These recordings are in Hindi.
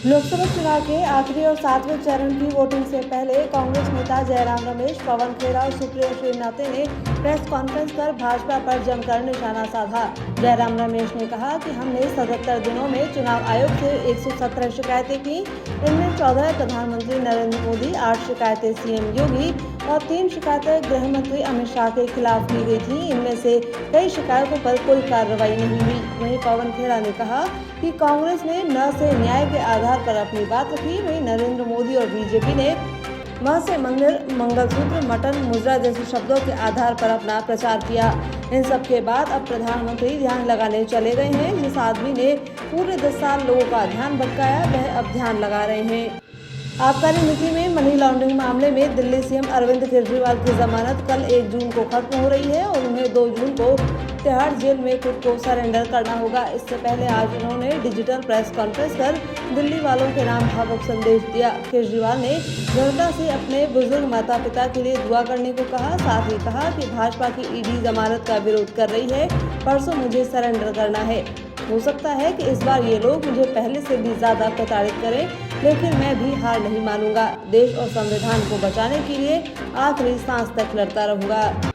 लोकसभा चुनाव के आखिरी और 7वें चरण की वोटिंग से पहले कांग्रेस नेता जयराम रमेश, पवन खेड़ा और सुप्रिया श्रीनाथ ने प्रेस कॉन्फ्रेंस कर भाजपा पर जमकर निशाना साधा। जयराम रमेश ने कहा कि हमने 77 दिनों में चुनाव आयोग से 117 शिकायतें की। इनमें 14 प्रधानमंत्री नरेंद्र मोदी, 8 शिकायतें सीएम योगी और 3 शिकायतें गृह मंत्री अमित शाह के खिलाफ की गई थी। इनमें से कई शिकायतों पर कोई कार्रवाई नहीं हुई। वहीं पवन खेड़ा ने कहा कि कांग्रेस ने न से न्याय के आधार पर अपनी बात रखी। वहीं नरेंद्र मोदी और बीजेपी ने मां से मंदिर, मंगलसूत्र, मटन, मुद्रा जैसे शब्दों के आधार पर अपना प्रचार किया। इन सब के बाद अब प्रधानमंत्री ध्यान लगाने चले गए हैं। जिस आदमी ने पूरे 10 साल लोगों का ध्यान भटकाया, वह अब ध्यान लगा रहे हैं। आबकारी नीति में मनी लॉन्ड्रिंग मामले में दिल्ली सीएम अरविंद केजरीवाल की जमानत कल 1 जून को खत्म हो रही है और उन्हें 2 जून को तिहाड़ जेल में खुद को सरेंडर करना होगा। इससे पहले आज उन्होंने डिजिटल प्रेस कॉन्फ्रेंस कर दिल्ली वालों के नाम भावुक संदेश दिया। केजरीवाल ने जनता से अपने बुजुर्ग माता पिता के लिए दुआ करने को कहा। साथ ही कहा कि भाजपा की ईडी जमानत का विरोध कर रही है। परसों मुझे सरेंडर करना है। हो सकता है कि इस बार ये लोग मुझे पहले से भी ज्यादा प्रताड़ित करें, लेकिन मैं भी हार नहीं मानूंगा। देश और संविधान को बचाने के लिए आखिरी सांस तक लड़ता रहूंगा।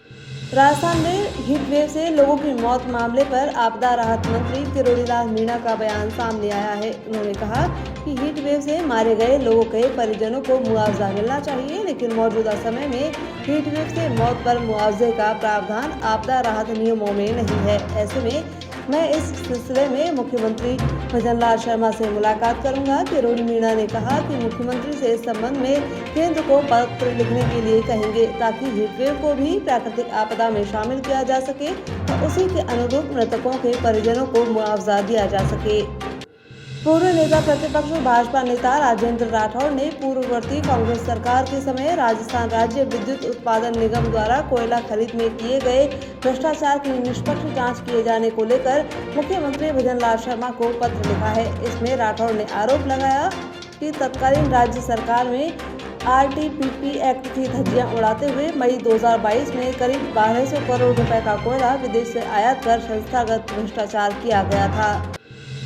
राजस्थान में हीट वेव से लोगों की मौत मामले पर आपदा राहत मंत्री किरोड़ीलाल मीणा का बयान सामने आया है। उन्होंने कहा कि हीट वेव से मारे गए लोगों के परिजनों को मुआवजा मिलना चाहिए, लेकिन मौजूदा समय में हीट वेव से मौत पर मुआवजे का प्रावधान आपदा राहत नियमों में नहीं है। ऐसे में मैं इस सिलसिले में मुख्यमंत्री भजनलाल शर्मा से मुलाकात करूंगा। किरोड़ी मीणा ने कहा कि मुख्यमंत्री से इस संबंध में केंद्र को पत्र लिखने के लिए कहेंगे, ताकि हीटवेव को भी प्राकृतिक आपदा में शामिल किया जा सके और उसी के अनुरूप मृतकों के परिजनों को मुआवजा दिया जा सके। पूर्व नेता प्रतिपक्ष भाजपा नेता राजेंद्र राठौड़ ने पूर्ववर्ती कांग्रेस सरकार के समय राजस्थान राज्य विद्युत उत्पादन निगम द्वारा कोयला खरीद में किए गए भ्रष्टाचार की निष्पक्ष जांच किए जाने को लेकर मुख्यमंत्री भजनलाल शर्मा को पत्र लिखा है। इसमें राठौड़ ने आरोप लगाया कि तत्कालीन राज्य सरकार में आरटीपीपी एक्ट की धज्जियां उड़ाते हुए मई 2022 में करीब 1200 करोड़ रुपए का कोयला विदेश से आयात कर संस्थागत भ्रष्टाचार किया गया था।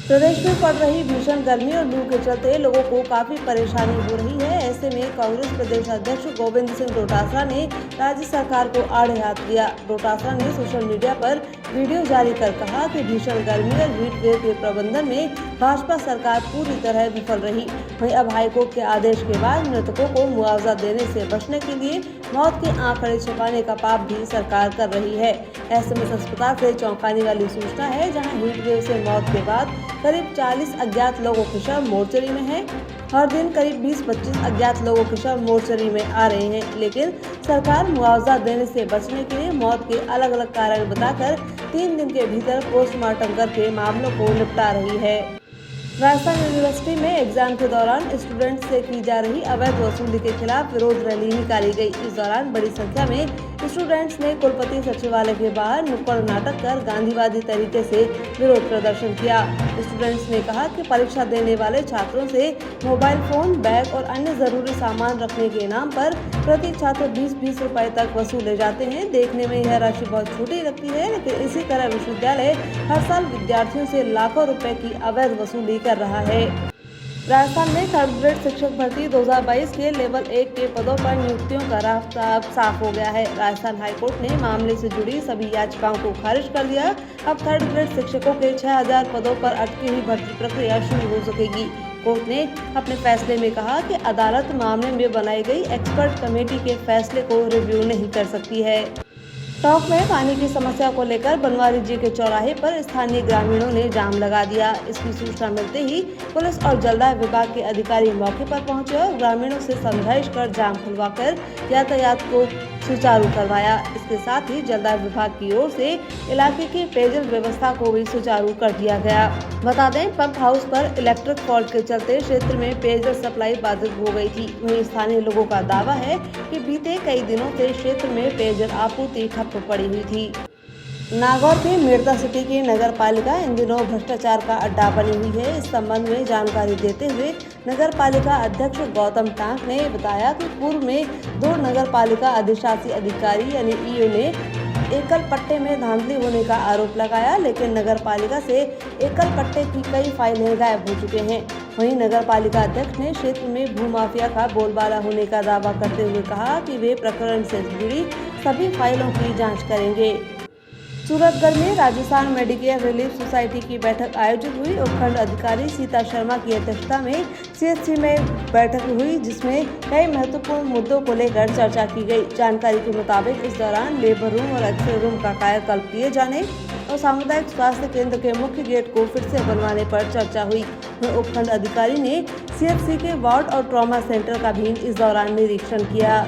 प्रदेश में पड़ रही भीषण गर्मी और लू के चलते लोगों को काफी परेशानी हो रही है। ऐसे में कांग्रेस प्रदेश अध्यक्ष गोविंद सिंह डोटासरा ने राज्य सरकार को आड़े हाथ लिया। डोटासरा ने सोशल मीडिया पर वीडियो जारी कर कहा कि भीषण गर्मी और हीट वेव के प्रबंधन में भाजपा सरकार पूरी तरह विफल रही। वहीं अब हाईकोर्ट के आदेश के बाद मृतकों को मुआवजा देने से बचने के लिए मौत के आंकड़े छुपाने का पाप भी सरकार कर रही है। एसएमएस अस्पताल से चौंकाने वाली सूचना है, जहां हीट वेव से मौत के बाद करीब 40 अज्ञात लोगों के शव मोर्चरी में हैं। हर दिन करीब 20-25 अज्ञात लोगों के शव मोर्चरी में आ रहे हैं, लेकिन सरकार मुआवजा देने से बचने के लिए मौत के अलग अलग कारण बताकर 3 दिन के भीतर पोस्टमार्टम करके मामलों को निपटा रही है। राजस्थान यूनिवर्सिटी में एग्जाम के दौरान स्टूडेंट से की जा रही अवैध वसूली के खिलाफ विरोध रैली निकाली गई। इस दौरान बड़ी संख्या में स्टूडेंट्स ने कुलपति सचिवालय के बाहर नुक्कड़ नाटक कर गांधीवादी तरीके से विरोध प्रदर्शन किया। स्टूडेंट्स ने कहा कि परीक्षा देने वाले छात्रों से मोबाइल फोन, बैग और अन्य जरूरी सामान रखने के नाम पर प्रति छात्र 20-20 रुपए तक वसूले जाते हैं। देखने में यह राशि बहुत छोटी लगती है, लेकिन इसी तरह विश्वविद्यालय हर साल विद्यार्थियों से लाखों रुपए की अवैध वसूली कर रहा है। राजस्थान में थर्ड ग्रेड शिक्षक भर्ती 2022 के लेवल 1 के पदों पर नियुक्तियों का रास्ता अब साफ हो गया है। राजस्थान हाईकोर्ट ने मामले से जुड़ी सभी याचिकाओं को खारिज कर दिया। अब थर्ड ग्रेड शिक्षकों के 6000 पदों पर अटकी हुई भर्ती प्रक्रिया शुरू हो सकेगी। कोर्ट ने अपने फैसले में कहा कि अदालत मामले में बनाई गई एक्सपर्ट कमेटी के फैसले को रिव्यू नहीं कर सकती है। टोंक में पानी की समस्या को लेकर बनवारी जी के चौराहे पर स्थानीय ग्रामीणों ने जाम लगा दिया। इसकी सूचना मिलते ही पुलिस और जलदाय विभाग के अधिकारी मौके पर पहुंचे और ग्रामीणों से समझाइश कर जाम खुलवाकर यातायात को सुचारू करवाया। इसके साथ ही जलदाय विभाग की ओर से इलाके की पेयजल व्यवस्था को भी सुचारू कर दिया गया। बता दें, पंप हाउस पर इलेक्ट्रिक फॉल्ट के चलते क्षेत्र में पेयजल सप्लाई बाधित हो गई थी। वहीं स्थानीय लोगों का दावा है कि बीते कई दिनों से क्षेत्र में पेयजल आपूर्ति ठप पड़ी हुई थी। नागौर के मेड़ता सिटी की नगर पालिका इन दिनों भ्रष्टाचार का अड्डा बनी हुई है। इस संबंध में जानकारी देते हुए नगर पालिका अध्यक्ष गौतम टांक ने बताया कि पूर्व में 2 नगर पालिका अधिशासी अधिकारी यानी ईओ ने एकल पट्टे में धांधली होने का आरोप लगाया, लेकिन नगर पालिका से एकल पट्टे की कई फाइलें गायब हो चुके हैं। वहीं नगर पालिका अध्यक्ष ने क्षेत्र में भूमाफिया का बोलबाला होने का दावा करते हुए कहा कि वे प्रकरण से जुड़ी सभी फाइलों की जांच करेंगे। सूरतगढ़ में राजस्थान मेडिकेयर रिलीफ सोसाइटी की बैठक आयोजित हुई। उपखंड अधिकारी सीता शर्मा की अध्यक्षता में CHC में बैठक हुई, जिसमें कई महत्वपूर्ण मुद्दों को लेकर चर्चा की गई। जानकारी के मुताबिक इस दौरान लेबर रूम और एक्स-रे रूम का कायाकल्प किए जाने और सामुदायिक स्वास्थ्य केंद्र के मुख्य गेट को फिर से बनवाने पर चर्चा हुई। उपखंड अधिकारी ने CHC के वार्ड और ट्रॉमा सेंटर का भी इस दौरान निरीक्षण किया।